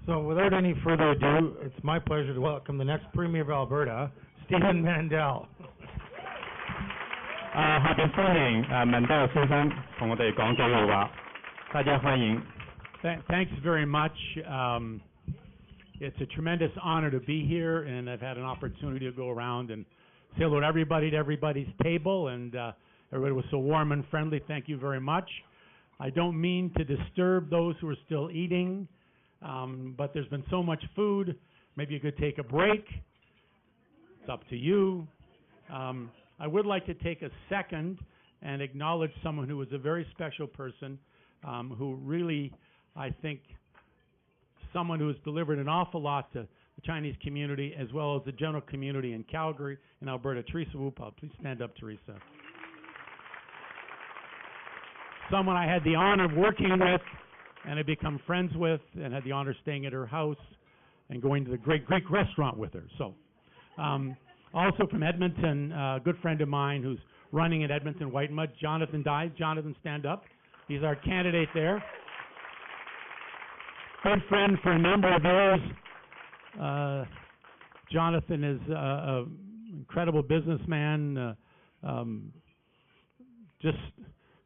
So without any further ado, it's my pleasure to welcome the next Premier of Alberta, Stephen Mandel. 下邊歡迎Mandel 先生同我哋講幾句話，大家歡迎。Thanks very much. It's a tremendous honor to be here, and I've had an opportunity to go around and say hello to everybody at everybody's table, and everybody was so warm and friendly. Thank you very much. I don't mean to disturb those who are still eating, but there's been so much food. Maybe you could take a break. It's up to you. I would like to take a second and acknowledge someone who was a very special person, who really, I think, someone who has delivered an awful lot to the Chinese community as well as the general community in Calgary and Alberta. Teresa Wupa, please stand up, Teresa. Someone I had the honor of working with and have become friends with and had the honor of staying at her house and going to the great Greek restaurant with her. So, also from Edmonton, a good friend of mine who's running in Edmonton White Mud, Jonathan Dye. Jonathan, stand up. He's our candidate there. Good friend for a number of years. Jonathan is an incredible businessman, just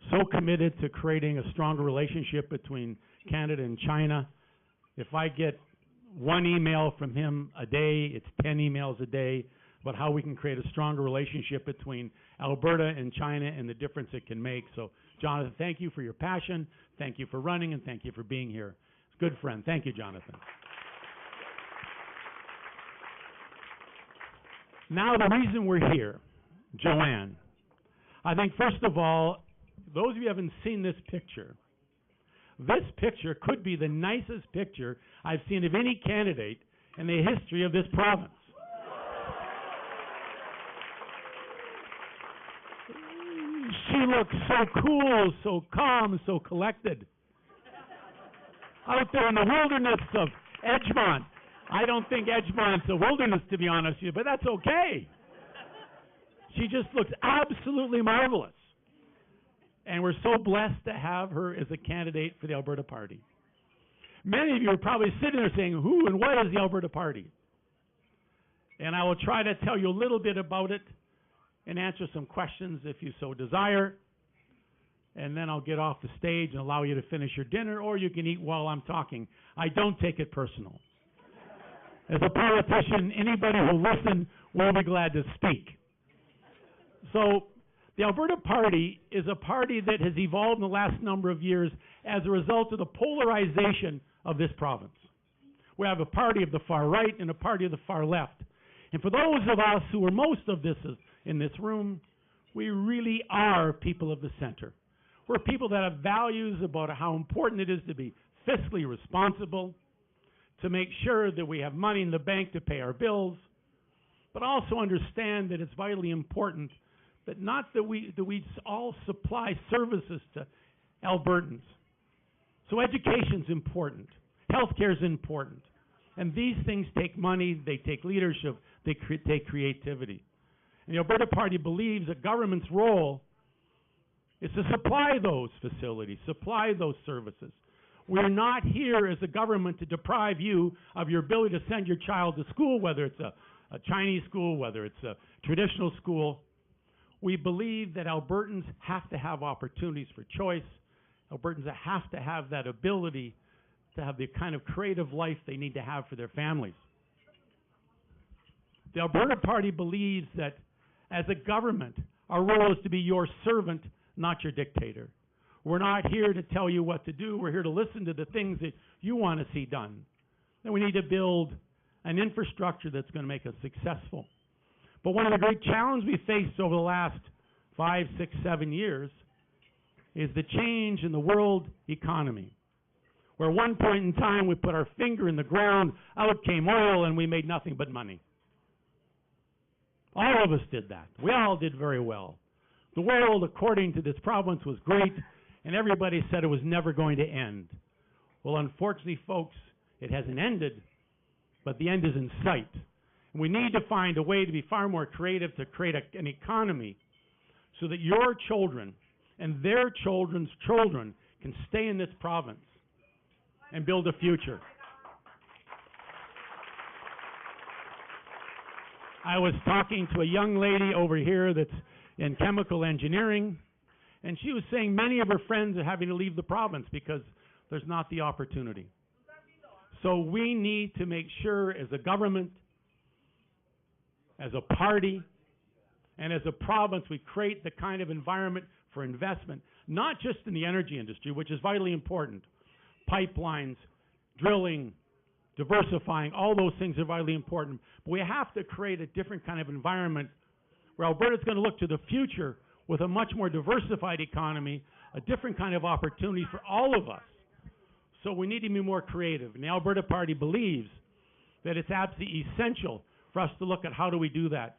so committed to creating a stronger relationship between Canada and China. If I get one email from him a day, it's 10 emails a day about how we can create a stronger relationship between Alberta and China and the difference it can make. So, Jonathan, thank you for your passion, thank you for running, and thank you for being here. It's a good friend. Thank you, Jonathan. Now, the reason we're here, Joanne, I think, first of all, those of you who haven't seen this picture could be the nicest picture I've seen of any candidate in the history of this province. She looks so cool, so calm, so collected. Out there in the wilderness of Edgemont. I don't think Edgemont's a wilderness, to be honest with you, but that's okay. She just looks absolutely marvelous. And we're so blessed to have her as a candidate for the Alberta Party. Many of you are probably sitting there saying, who and what is the Alberta Party? And I will try to tell you a little bit about it and answer some questions if you so desire. And then I'll get off the stage and allow you to finish your dinner, or you can eat while I'm talking. I don't take it personal. As a politician, anybody who will listen will be glad to speak. So, the Alberta Party is a party that has evolved in the last number of years as a result of the polarization of this province. We have a party of the far right and a party of the far left. And for those of us who are most of this in this room, we really are people of the center. We're people that have values about how important it is to be fiscally responsible, to make sure that we have money in the bank to pay our bills, but also understand that it's vitally important that not that we all supply services to Albertans. So education's important. Healthcare's important. And these things take money, they take leadership, they take creativity. And the Alberta Party believes that government's role is to supply those facilities, supply those services. We're not here as a government to deprive you of your ability to send your child to school, whether it's a Chinese school, whether it's a traditional school. We believe that Albertans have to have opportunities for choice. Albertans have to have that ability to have the kind of creative life they need to have for their families. The Alberta Party believes that as a government, our role is to be your servant, not your dictator. We're not here to tell you what to do. We're here to listen to the things that you want to see done. And we need to build an infrastructure that's going to make us successful. But one of the great challenges we faced over the last 5, 6, 7 years is the change in the world economy. Where at one point in time we put our finger in the ground, out came oil, and we made nothing but money. All of us did that. We all did very well. The world, according to this province, was great, and everybody said it was never going to end. Well, unfortunately, folks, it hasn't ended, but the end is in sight. And we need to find a way to be far more creative to create an economy so that your children and their children's children can stay in this province and build a future. I was talking to a young lady over here that's in chemical engineering, and she was saying many of her friends are having to leave the province because there's not the opportunity. So we need to make sure as a government, as a party, and as a province, we create the kind of environment for investment, not just in the energy industry, which is vitally important. Pipelines, drilling, diversifying, all those things are vitally important. But we have to create a different kind of environment where Alberta's going to look to the future with a much more diversified economy, a different kind of opportunity for all of us. So we need to be more creative. And the Alberta Party believes that it's absolutely essential for us to look at how do we do that.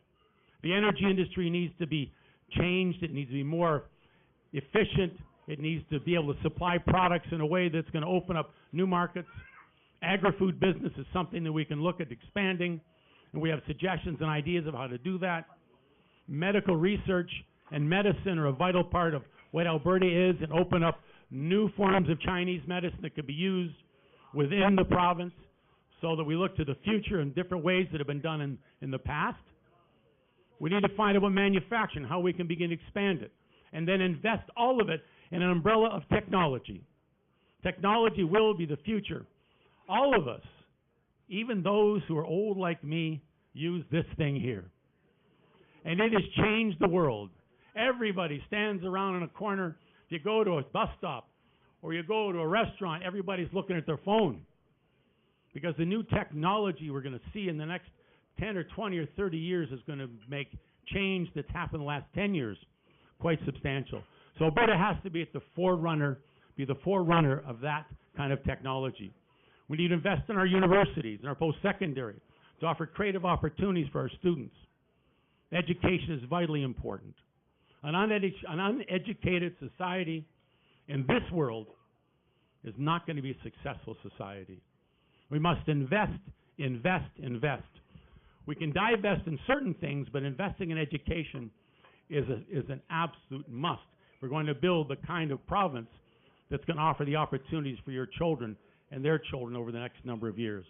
The energy industry needs to be changed. It needs to be more efficient. It needs to be able to supply products in a way that's going to open up new markets. Agri-food business is something that we can look at expanding, and we have suggestions and ideas of how to do that. Medical research and medicine are a vital part of what Alberta is, and open up new forms of Chinese medicine that could be used within the province so that we look to the future in different ways that have been done in the past. We need to find out about manufacturing, how we can begin to expand it, and then invest all of it in an umbrella of technology. Technology will be the future. All of us, even those who are old like me, use this thing here. And it has changed the world. Everybody stands around in a corner. If you go to a bus stop or you go to a restaurant, everybody's looking at their phone. Because the new technology we're going to see in the next 10 or 20 or 30 years is going to make change that's happened in the last 10 years quite substantial. So Alberta has to be at the forerunner of that kind of technology. We need to invest in our universities and our post-secondary to offer creative opportunities for our students. Education is vitally important. An uneducated society in this world is not going to be a successful society. We must invest, invest, invest. We can divest in certain things, but investing in education is an absolute must. We're going to build the kind of province that's going to offer the opportunities for your children and their children over the next number of years.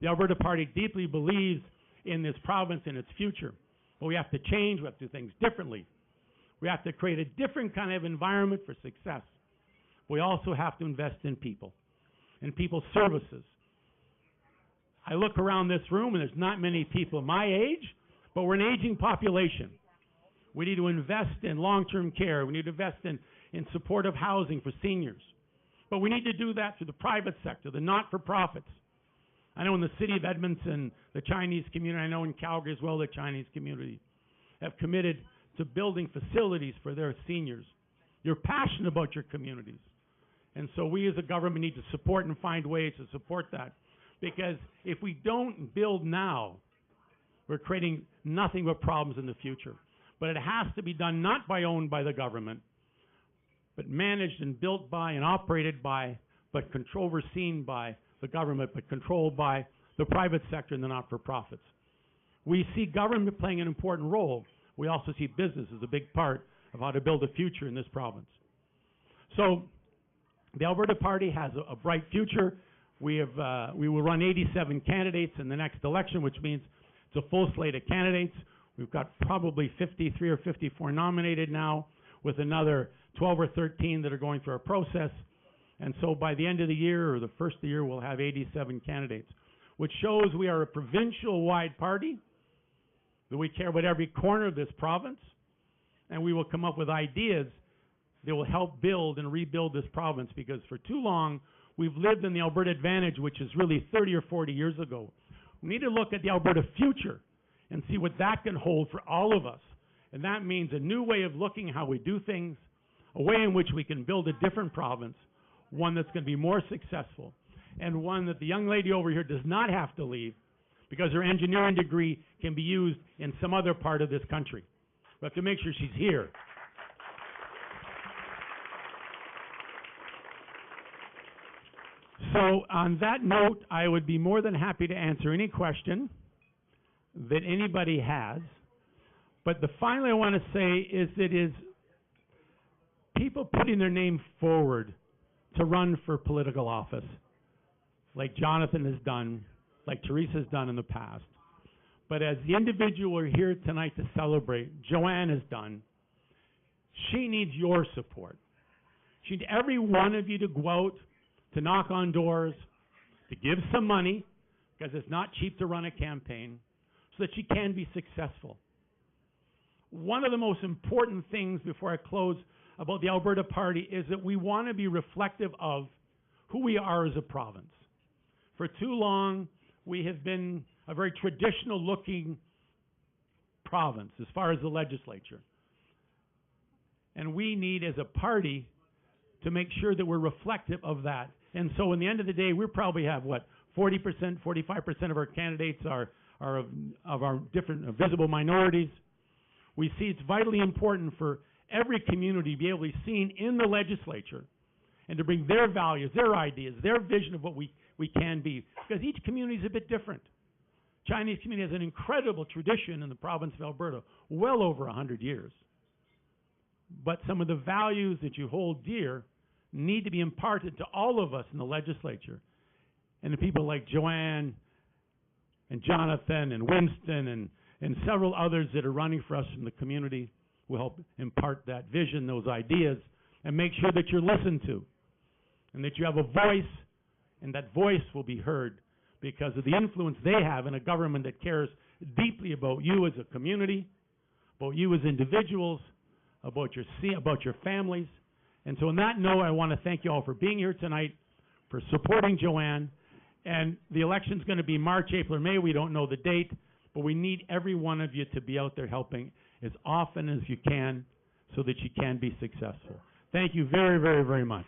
The Alberta Party deeply believes in this province and its future, but we have to change. We have to do things differently. We have to create a different kind of environment for success. We also have to invest in people and people's services. I look around this room and there's not many people my age, but we're an aging population. We need to invest in long-term care. We need to invest in supportive housing for seniors. But we need to do that through the private sector, the not-for-profits. I know in the city of Edmonton, the Chinese community, I know in Calgary as well, the Chinese community, have committed to building facilities for their seniors. You're passionate about your communities. And so we as a government need to support and find ways to support that. Because if we don't build now, we're creating nothing but problems in the future. But it has to be done not owned by the government, but managed and built by and operated by, but overseen by the government, but controlled by the private sector and the not-for-profits. We see government playing an important role. We also see business as a big part of how to build a future in this province. So the Alberta Party has a bright future. We will run 87 candidates in the next election, which means it's a full slate of candidates. We've got probably 53 or 54 nominated now, with another 12 or 13 that are going through our process. And so by the end of the year or the first of the year, we'll have 87 candidates, which shows we are a provincial-wide party, that we care about every corner of this province, and we will come up with ideas that will help build and rebuild this province, because for too long, we've lived in the Alberta Advantage, which is really 30 or 40 years ago. We need to look at the Alberta future and see what that can hold for all of us. And that means a new way of looking at how we do things, a way in which we can build a different province, one that's going to be more successful, and one that the young lady over here does not have to leave because her engineering degree can be used in some other part of this country. We have to make sure she's here. So on that note, I would be more than happy to answer any question that anybody has. But the finally I want to say is that is people putting their name forward to run for political office, like Jonathan has done, like Teresa's done in the past. But as the individual we're here tonight to celebrate, Joanne has done, she needs your support. She needs every one of you to go out, to knock on doors, to give some money, because it's not cheap to run a campaign, so that she can be successful. One of the most important things before I close about the Alberta Party is that we want to be reflective of who we are as a province. For too long, we have been a very traditional-looking province as far as the legislature. And we need, as a party, to make sure that we're reflective of that. And so, in the end of the day, we probably have, 40%, 45% of our candidates are of our different visible minorities. We see it's vitally important for every community to be able to be seen in the legislature and to bring their values, their ideas, their vision of what we can be. Because each community is a bit different. Chinese community has an incredible tradition in the province of Alberta, well over 100 years. But some of the values that you hold dear need to be imparted to all of us in the legislature. And the people like Joanne and Jonathan and Winston and several others that are running for us in the community will help impart that vision, those ideas, and make sure that you're listened to and that you have a voice, and that voice will be heard because of the influence they have in a government that cares deeply about you as a community, about you as individuals, about your families. And so on that note, I want to thank you all for being here tonight, for supporting Joanne. And the election's going to be March, April, or May. We don't know the date, but we need every one of you to be out there helping as often as you can so that you can be successful. Thank you very, very, very much.